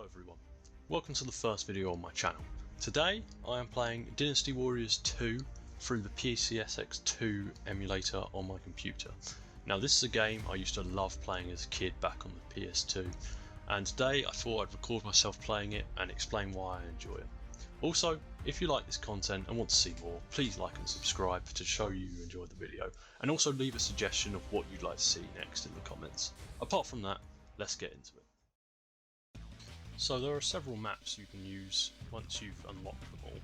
everyone, welcome to the first video on my channel. Today I am playing Dynasty Warriors 2 through the PCSX2 emulator on my computer. Now this is a game I used to love playing as a kid back on the PS2, and today I thought I'd record myself playing it and explain why I enjoy it. Also, if you like this content and want to see more, please like and subscribe to show you enjoyed the video, and also leave a suggestion of what you'd like to see next in the comments. Apart from that, let's get into it. So there are several maps you can use once you've unlocked them all.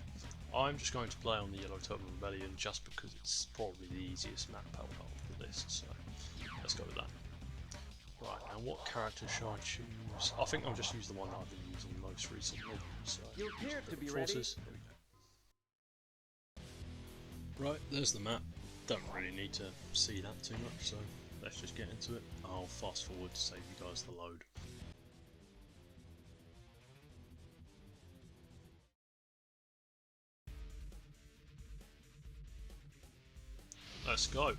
I'm just going to play on the Yellow Turtle Rebellion just because it's probably the easiest map out of the list, so let's go with that. Right, now what character should I choose? I think I'll just use the one that I've been using most recently. So you appear to be ready. There we go. Right, there's the map. Don't really need to see that too much, so let's just get into it. I'll fast forward to save you guys the load. Let's go.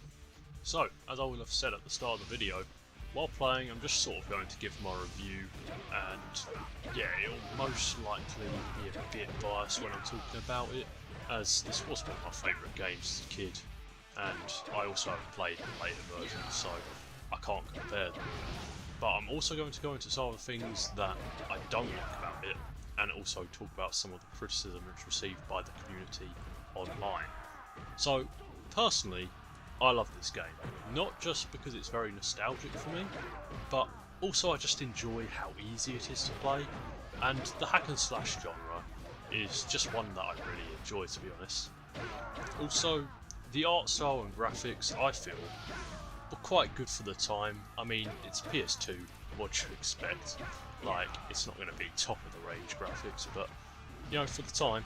So, as I will have said at the start of the video, while playing I'm just sort of going to give my review, and yeah, it'll most likely be a bit biased when I'm talking about it, as this was one of my favourite games as a kid, and I also have played the later versions, so I can't compare them. But I'm also going to go into some of the things that I don't like about it, and also talk about some of the criticism it's received by the community online. So, personally, I love this game, not just because it's very nostalgic for me, but also I just enjoy how easy it is to play, and the hack and slash genre is just one that I really enjoy, to be honest. Also, the art style and graphics, I feel, were quite good for the time. I mean, it's PS2, what you expect, like, it's not going to be top of the range graphics, but, you know, for the time,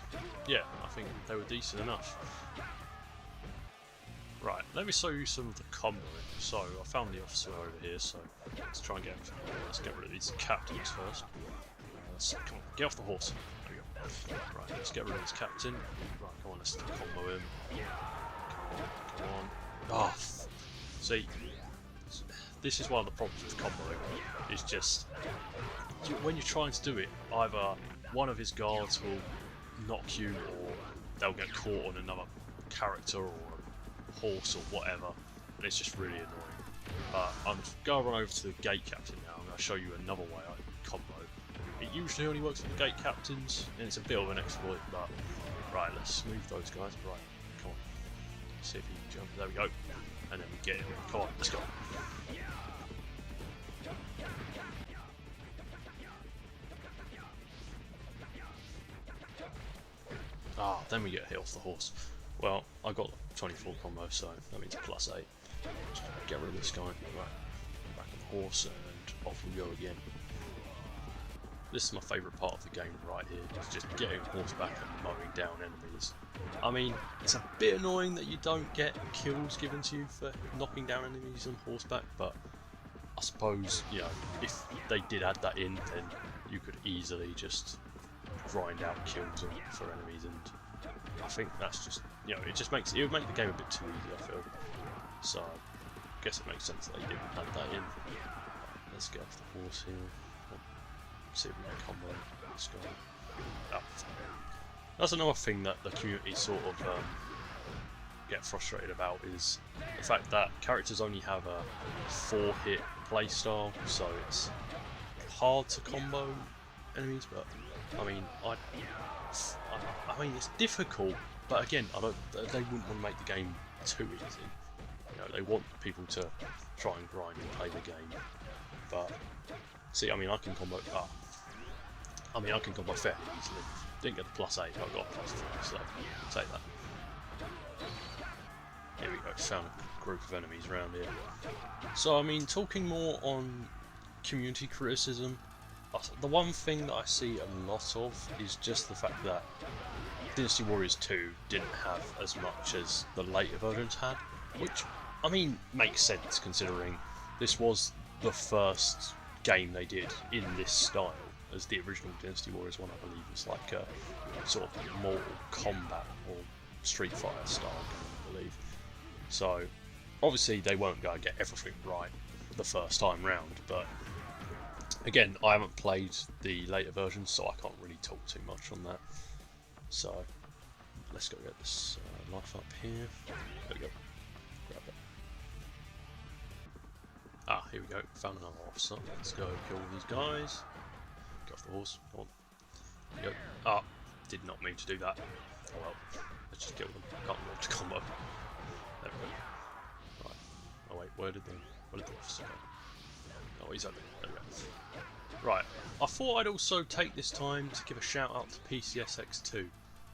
yeah, I think they were decent enough. Right, let me show you some of the comboing. So, I found the officer over here, so let's try and get everything. Let's get rid of these captains first. Come on, get off the horse. There we go. Right, let's get rid of this captain. Right, come on, let's combo him. Come on. Ah, see, this is one of the problems with comboing. It's just, when you're trying to do it, either one of his guards will knock you, or they'll get caught on another character, or horse or whatever, and it's just really annoying. I'm going to run over to the gate captain now, and I'll show you another way I combo. It usually only works for the gate captains, and it's a bit of an exploit, but right, let's move those guys. Right, come on. See if he can jump. There we go. And then we get him. Come on, let's go. Ah, then we get hit off the horse. Well, I got 24 combo, so that means +8. Just get rid of this guy. Right, back on the horse, and off we go again. This is my favourite part of the game right here, is just getting horseback and mowing down enemies. I mean, it's a bit annoying that you don't get kills given to you for knocking down enemies on horseback, but I suppose, you know, if they did add that in, then you could easily just grind out kills for enemies, and I think that's just, you know, it would make the game a bit too easy, I feel. So, I guess it makes sense that they didn't add that in. Let's get off the horse here. See if we can combo this guy. Oh. That's another thing that the community sort of get frustrated about, is the fact that characters only have a 4-hit playstyle, so it's hard to combo enemies, but I mean, I mean, it's difficult, but again, they wouldn't want to make the game too easy. You know, they want people to try and grind and play the game. But see, I mean, I can combo. I can combo fairly easily. Didn't get the +8, but I got a +3, so take that. Here we go. Found a group of enemies around here. So I mean, talking more on community criticism, the one thing that I see a lot of is just the fact that Dynasty Warriors 2 didn't have as much as the later versions had, which, I mean, makes sense considering this was the first game they did in this style, as the original Dynasty Warriors one, I believe, was like a sort of Mortal Kombat or Street Fighter style game, I believe. So, obviously they weren't going to get everything right the first time round, but Again, I haven't played the later versions, so I can't really talk too much on that. So let's go get this life up here. There we go. Grab it. Ah, here we go. Found another officer. Let's go kill these guys. Get off the horse. Come on. There we go. Ah, did not mean to do that. Oh well. Let's just kill them. Can't launch combo. There we go. Right. Oh wait, where did the officer go? Oh, he's over there. There we go. Right. I thought I'd also take this time to give a shout out to PCSX2,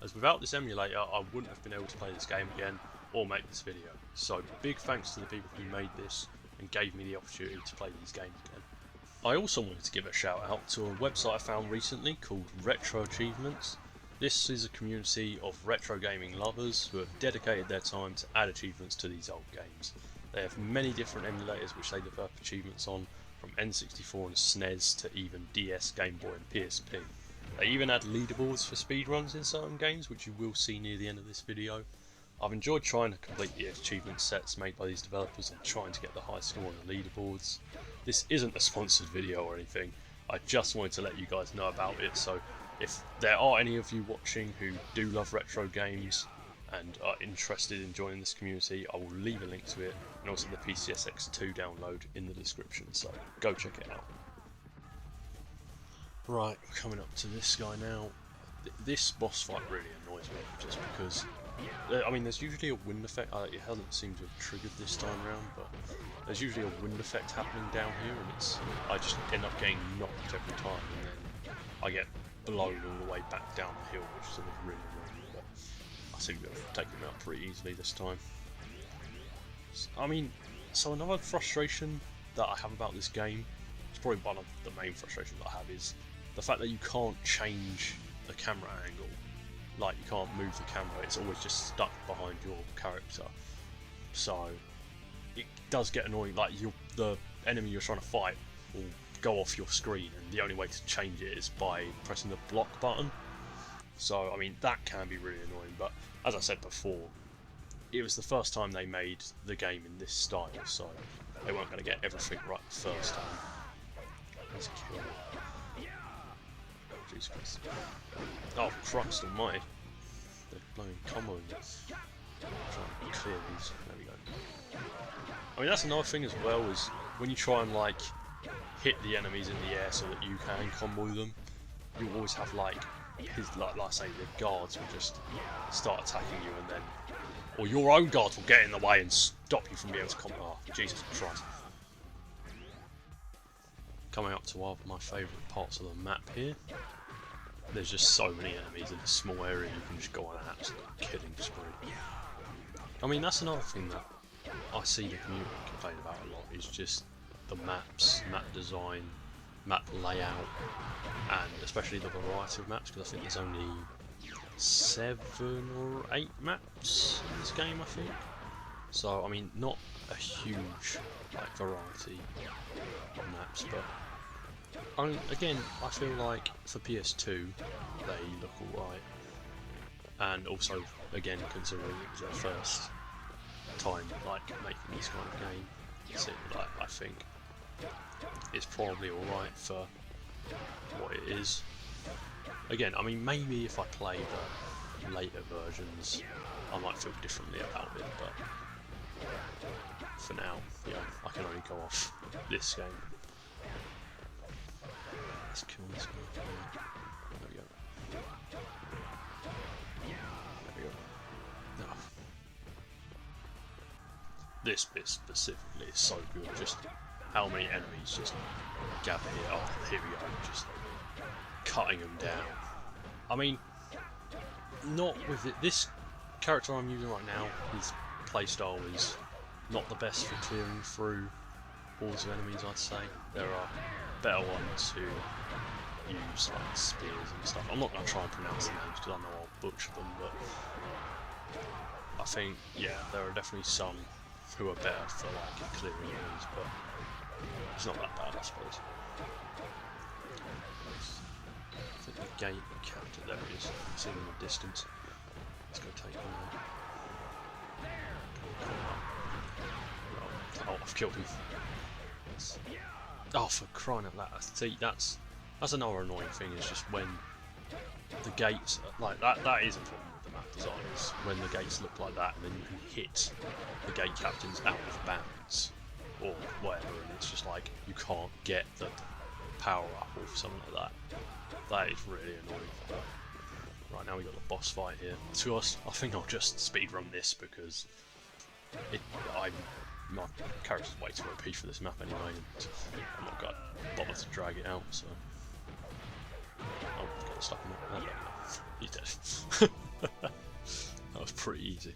as without this emulator I wouldn't have been able to play this game again or make this video. So big thanks to the people who made this and gave me the opportunity to play these games again. I also wanted to give a shout out to a website I found recently called RetroAchievements. This is a community of retro gaming lovers who have dedicated their time to add achievements to these old games. They have many different emulators which they develop achievements on, from N64 and SNES to even DS, Game Boy and PSP. They even add leaderboards for speedruns in certain games, which you will see near the end of this video. I've enjoyed trying to complete the achievement sets made by these developers and trying to get the high score on the leaderboards. This isn't a sponsored video or anything, I just wanted to let you guys know about it, so if there are any of you watching who do love retro games and are interested in joining this community, I will leave a link to it and also the PCSX2 download in the description, so go check it out. Right, we're coming up to this guy now. This boss fight really annoys me, just because, I mean, there's usually a wind effect. It hasn't seemed to have triggered this time around, but there's usually a wind effect happening down here, and I just end up getting knocked every time, and then I get blown all the way back down the hill, which is sort of really annoying, but I seem to have taken him out pretty easily this time. I mean, so another frustration that I have about this game, it's probably one of the main frustrations that I have, is the fact that you can't change the camera angle. Like, you can't move the camera, it's always just stuck behind your character. So it does get annoying, like the enemy you're trying to fight will go off your screen, and the only way to change it is by pressing the block button. So I mean, that can be really annoying, but as I said before, it was the first time they made the game in this style, so they weren't going to get everything right the first time. Let's kill him. Oh, Jesus Christ. Oh, Christ almighty. They're blowing combos. Trying to clear these. There we go. I mean, that's another thing as well, is when you try and like hit the enemies in the air so that you can combo them, you always have like I say, the guards will just start attacking you, and then, or your own guards will get in the way and stop you from being able to combo. Oh, Jesus Christ. Coming up to one of my favourite parts of the map here. There's just so many enemies in a small area, you can just go on an absolute killing spree. I mean, that's another thing that I see the community complain about a lot, is just the maps, map design, map layout, and especially the variety of maps, because I think there's only 7 or 8 maps in this game, I think. So, I mean, not a huge like variety of maps, but I mean, again, I feel like for PS2 they look alright, and also, again, considering it was their first time like making this kind of game, like, I think it's probably alright for what it is. Again, I mean, maybe if I play the later versions I might feel differently about it, but for now, yeah, I can only go off this game. Let's kill this guy. There we go. There we go. No. This bit specifically is so good, just how many enemies just gather here. Oh, here we go, just cutting them down. I mean, not with it. This character I'm using right now, his playstyle is not the best for clearing through hordes of enemies, I'd say. There are better ones who use like spears and stuff. I'm not going to try and pronounce the names because I know I'll butcher them, but I think, yeah, there are definitely some who are better for like clearing enemies, but it's not that bad, I suppose. I think the gate character, there it is, I see him in the distance. Let's go take him out. Oh, I've killed him. Let's Oh, for crying out loud! See, that's another annoying thing. Is just when the gates like that. That is a problem with the map design. Is when the gates look like that, and then you can hit the gate captains out of bounds or whatever, and it's just like you can't get the power up or something like that. That is really annoying. Right, now we got the boss fight here. To be honest, I think I'll just speedrun this because my character's way too OP for this map anyway, and I'm not going to bother to drag it out, so... Oh, got stuck in it. He's dead. That was pretty easy.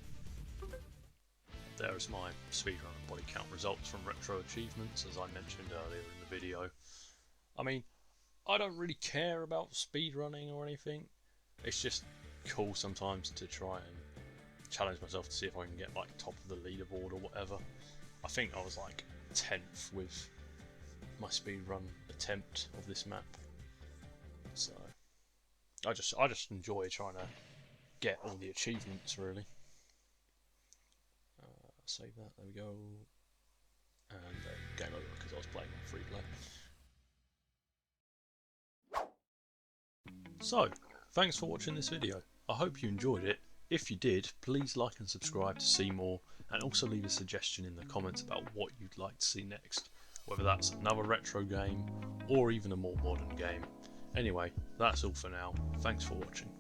There's my speedrun and body count results from RetroAchievements, as I mentioned earlier in the video. I mean, I don't really care about speedrunning or anything. It's just cool sometimes to try and challenge myself to see if I can get like top of the leaderboard or whatever. I think I was like 10th with my speedrun attempt of this map. So I just enjoy trying to get all the achievements really. Save that, there we go. And game over because I was playing on free play. So, thanks for watching this video. I hope you enjoyed it. If you did, please like and subscribe to see more, and also leave a suggestion in the comments about what you'd like to see next, whether that's another retro game or even a more modern game. Anyway, that's all for now. Thanks for watching.